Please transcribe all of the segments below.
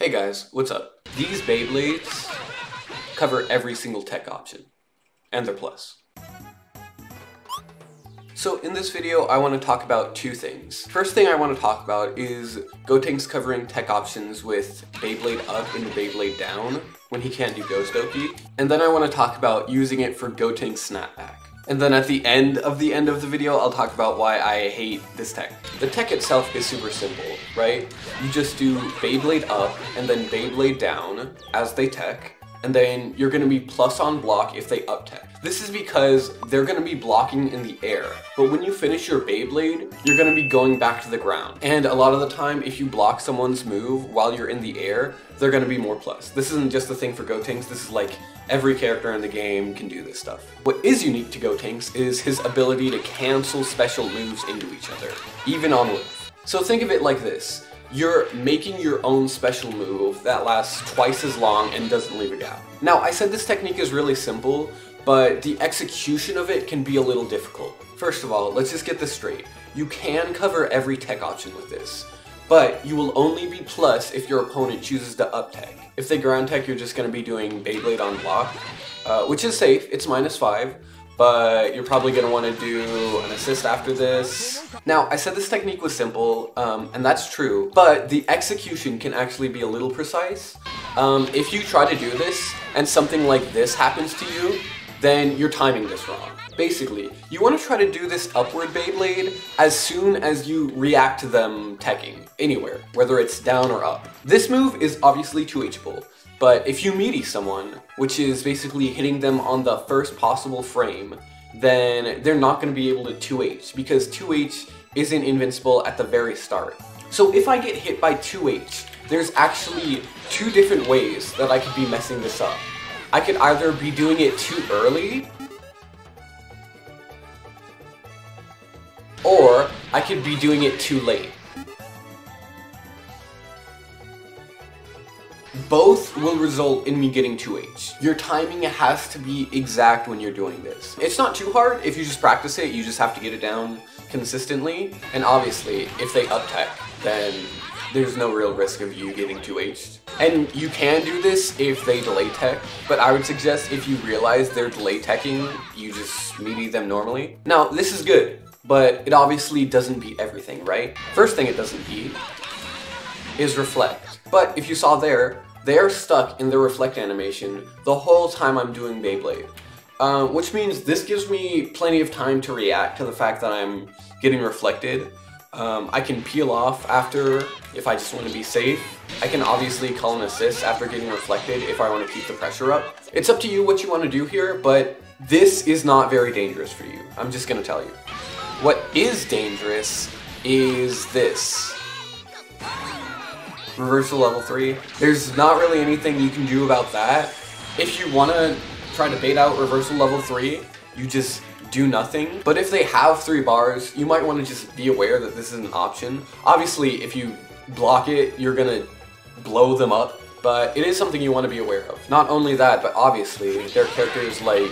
Hey guys, what's up? These Beyblades cover every single tech option, and they're plus. So in this video, I want to talk about two things. First thing I want to talk about is Gotenks covering tech options with Beyblade up and Beyblade down when he can't do Ghost Oki. And then I want to talk about using it for Gotenks Snapback. And then at the end of the video, I'll talk about why I hate this tech. The tech itself is super simple, right? You just do Beyblade up and then Beyblade down as they tech, and then you're gonna be plus on block if they up tech. This is because they're gonna be blocking in the air, but when you finish your Beyblade, you're gonna be going back to the ground. And a lot of the time, if you block someone's move while you're in the air, they're gonna be more plus. This isn't just a thing for Gotenks, this is like every character in the game can do this stuff. What is unique to Gotenks is his ability to cancel special moves into each other, even on lift. So think of it like this. You're making your own special move that lasts twice as long and doesn't leave a gap. Now, I said this technique is really simple, but the execution of it can be a little difficult. First of all, let's just get this straight. You can cover every tech option with this, but you will only be plus if your opponent chooses to up tech. If they ground tech, you're just going to be doing Beyblade on block, which is safe, it's -5. But you're probably going to want to do an assist after this. Now, I said this technique was simple, and that's true, but the execution can actually be a little precise. If you try to do this, and something like this happens to you, then you're timing this wrong. Basically, you want to try to do this upward Beyblade as soon as you react to them teching, anywhere, whether it's down or up. This move is obviously 2H'able. But if you meaty someone, which is basically hitting them on the first possible frame, then they're not going to be able to 2H, because 2H isn't invincible at the very start. So if I get hit by 2H, there's actually two different ways that I could be messing this up. I could either be doing it too early, or I could be doing it too late. Both will result in me getting 2H. Your timing has to be exact when you're doing this. It's not too hard if you just practice it, you just have to get it down consistently. And obviously, if they up tech, then there's no real risk of you getting 2H'd. And you can do this if they delay tech, but I would suggest if you realize they're delay teching, you just meaty them normally. Now, this is good, but it obviously doesn't beat everything, right? First thing it doesn't beat is reflect. But if you saw there, they are stuck in the reflect animation the whole time I'm doing Beyblade. Which means this gives me plenty of time to react to the fact that I'm getting reflected. I can peel off after if I just want to be safe. I can obviously call an assist after getting reflected if I want to keep the pressure up. It's up to you what you want to do here, but this is not very dangerous for you. I'm just going to tell you. What is dangerous is this. Reversal level 3. There's not really anything you can do about that. If you want to try to bait out reversal level 3, you just do nothing. But if they have 3 bars, you might want to just be aware that this is an option. Obviously, if you block it, you're going to blow them up, but it is something you want to be aware of. Not only that, but obviously, there are characters like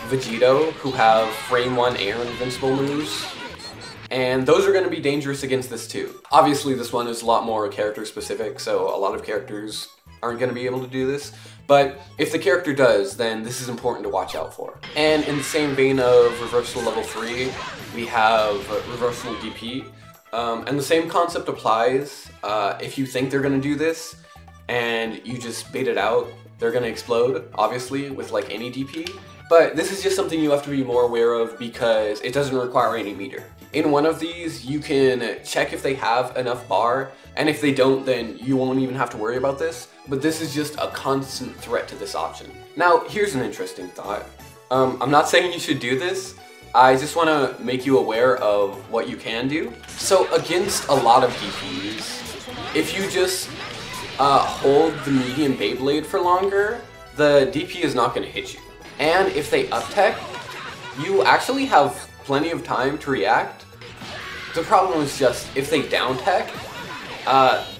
Vegito who have frame 1 air invincible moves. And those are going to be dangerous against this too. Obviously this one is a lot more character specific, so a lot of characters aren't going to be able to do this. But if the character does, then this is important to watch out for. And in the same vein of reversal level 3, we have reversal DP. And the same concept applies. If you think they're going to do this, and you just bait it out, they're going to explode, obviously, with like any DP. But this is just something you have to be more aware of because it doesn't require any meter. In one of these, you can check if they have enough bar, and if they don't, then you won't even have to worry about this, but this is just a constant threat to this option. Now, here's an interesting thought. I'm not saying you should do this, I just want to make you aware of what you can do. So against a lot of DPs, if you just hold the medium Beyblade for longer, the DP is not going to hit you. And if they up tech, you actually have plenty of time to react. The problem is just if they down tech,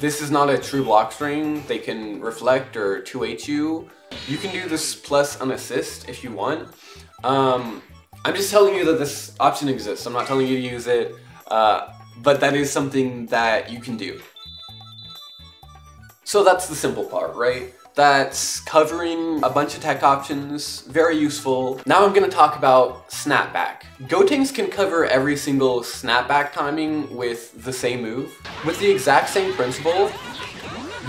this is not a true block string. They can reflect or 2H you. You can do this plus an assist if you want. I'm just telling you that this option exists. I'm not telling you to use it, but that is something that you can do. So that's the simple part, right? That's covering a bunch of tech options, very useful. Now I'm gonna talk about snapback. Gotenks can cover every single snapback timing with the same move. With the exact same principle,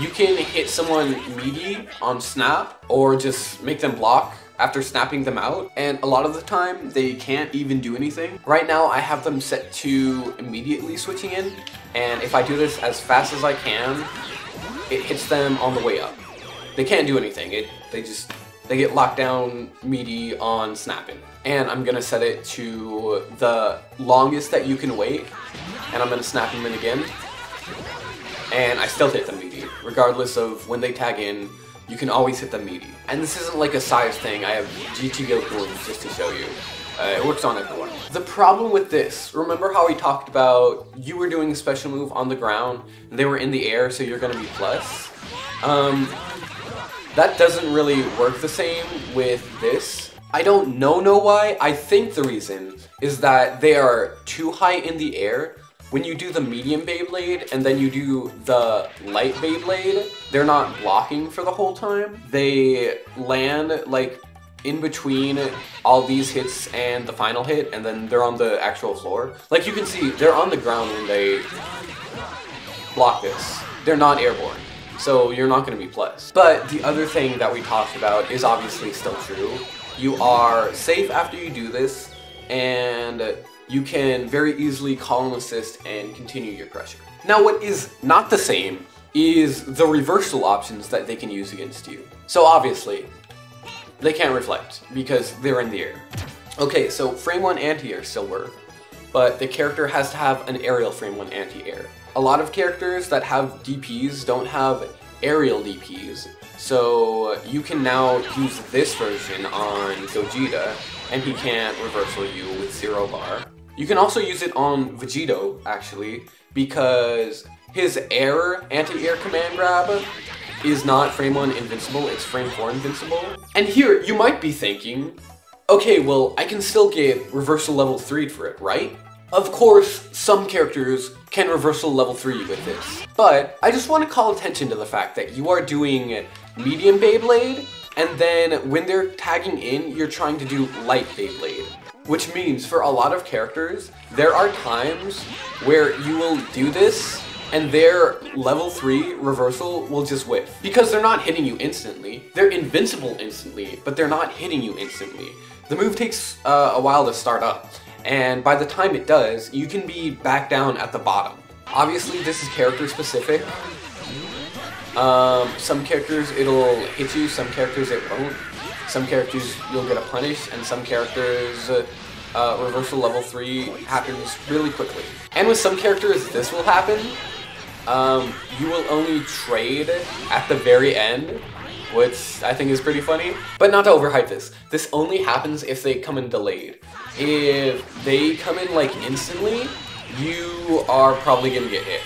you can hit someone meaty on snap or just make them block after snapping them out, and a lot of the time they can't even do anything. Right now I have them set to immediately switching in, and if I do this as fast as I can, it hits them on the way up. They can't do anything. They get locked down meaty on snapping. And I'm gonna set it to the longest that you can wait, and I'm gonna snap them in again, and I still hit them meaty. Regardless of when they tag in, you can always hit them meaty. And this isn't like a size thing. I have GT Gotenks just to show you. It works on everyone. The problem with this, remember how we talked about you were doing a special move on the ground, and they were in the air, so you're gonna be plus? That doesn't really work the same with this. I don't know why. I think the reason is that they are too high in the air. When you do the medium Beyblade and then you do the light Beyblade, they're not blocking for the whole time. They land like in between all these hits and the final hit, and then they're on the actual floor. Like you can see, they're on the ground when they block this. They're not airborne, so you're not going to be plus. But the other thing that we talked about is obviously still true. You are safe after you do this, and you can very easily call an assist and continue your pressure. Now what is not the same is the reversal options that they can use against you. So obviously, they can't reflect because they're in the air. Okay, so frame 1 anti-air still work, but the character has to have an aerial frame 1 anti-air. A lot of characters that have DPs don't have aerial DPs, so you can now use this version on Gogeta, and he can't reversal you with 0 bar. You can also use it on Vegito, actually, because his air anti-air command grab is not frame 1 invincible, it's frame 4 invincible. And here, you might be thinking, okay, well, I can still get reversal level 3 for it, right? Of course, some characters can reversal level 3 with this, but I just want to call attention to the fact that you are doing medium Beyblade, and then when they're tagging in, you're trying to do light Beyblade. Which means for a lot of characters, there are times where you will do this and their level 3 reversal will just whiff. Because they're not hitting you instantly. They're invincible instantly, but they're not hitting you instantly. The move takes a while to start up, and by the time it does, you can be back down at the bottom. Obviously, this is character specific. Some characters it'll hit you, some characters it won't. Some characters you'll get a punish, and some characters reversal level 3 happens really quickly. And with some characters this will happen. You will only trade at the very end, which I think is pretty funny. But not to overhype this. This only happens if they come in delayed. If they come in like instantly, you are probably gonna get hit.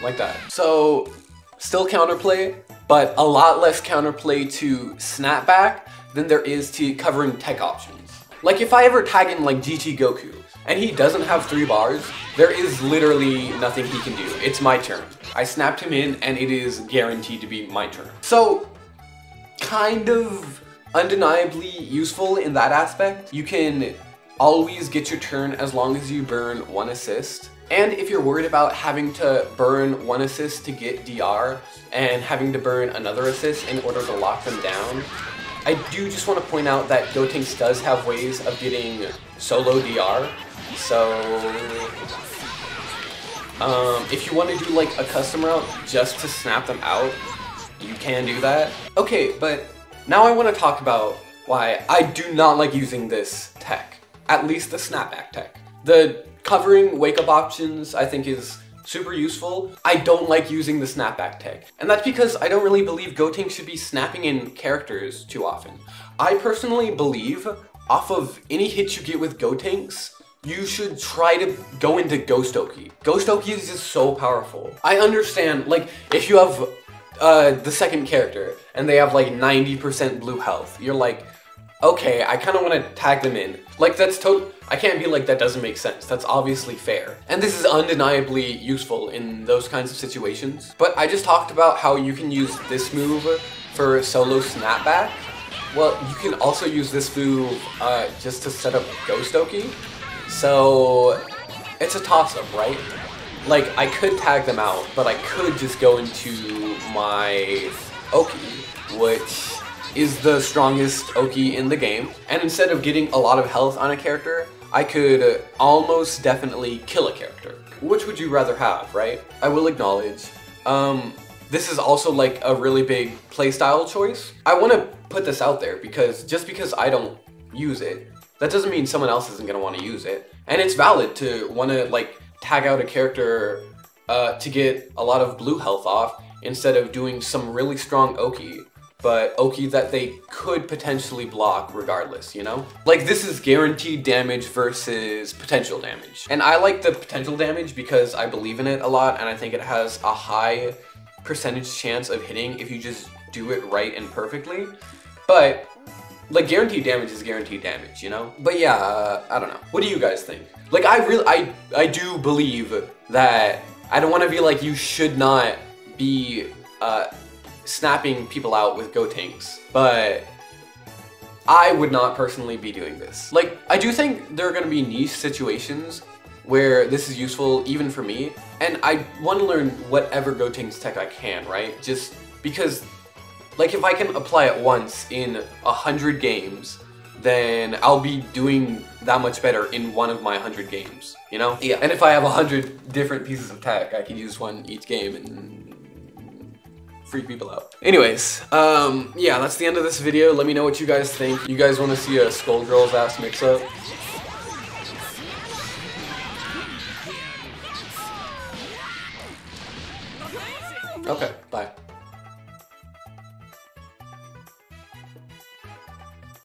Like that. So, still counterplay, but a lot less counterplay to snapback than there is to covering tech options. Like if I ever tag in like GT Goku, and he doesn't have 3 bars, there is literally nothing he can do. It's my turn. I snapped him in, and it is guaranteed to be my turn. So, kind of undeniably useful in that aspect. You can always get your turn as long as you burn 1 assist. And if you're worried about having to burn 1 assist to get DR and having to burn another assist in order to lock them down, I do just want to point out that Gotenks does have ways of getting solo DR. So, if you want to do like a custom route just to snap them out, you can do that. Okay, but now I want to talk about why I do not like using this tech, at least the snapback tech. The covering wake-up options I think is super useful. I don't like using the snapback tech, and that's because I don't really believe Gotenks should be snapping in characters too often. I personally believe off of any hit you get with Gotenks, you should try to go into Ghost Oki. Ghost Oki is just so powerful. I understand, like, if you have the second character and they have like 90% blue health, you're like, okay, I kind of want to tag them in. Like, I can't be like, that doesn't make sense. That's obviously fair. And this is undeniably useful in those kinds of situations. But I just talked about how you can use this move for solo snapback. Well, you can also use this move just to set up Ghost Oki. So it's a toss-up, right? Like, I could tag them out, but I could just go into my Oki, which is the strongest Oki in the game. And instead of getting a lot of health on a character, I could almost definitely kill a character. Which would you rather have, right? I will acknowledge, this is also like a really big playstyle choice. I want to put this out there because just because I don't use it, that doesn't mean someone else isn't going to want to use it. And it's valid to want to like tag out a character to get a lot of blue health off instead of doing some really strong Oki, but Oki that they could potentially block regardless, you know? Like, this is guaranteed damage versus potential damage. And I like the potential damage because I believe in it a lot and I think it has a high percentage chance of hitting if you just do it right and perfectly. But like, guaranteed damage is guaranteed damage, you know? But yeah, I don't know. What do you guys think? Like, I do believe that I don't want to be like, you should not be snapping people out with Gotenks, but I would not personally be doing this. Like, I do think there are going to be niche situations where this is useful even for me, and I want to learn whatever Gotenks tech I can, right? Just because, like, if I can apply it once in 100 games, then I'll be doing that much better in one of my 100 games, you know? Yeah. And if I have 100 different pieces of tech, I can use one each game and freak people out. Anyways, yeah, that's the end of this video. Let me know what you guys think. You guys want to see a Skullgirls ass mix-up? Okay, bye.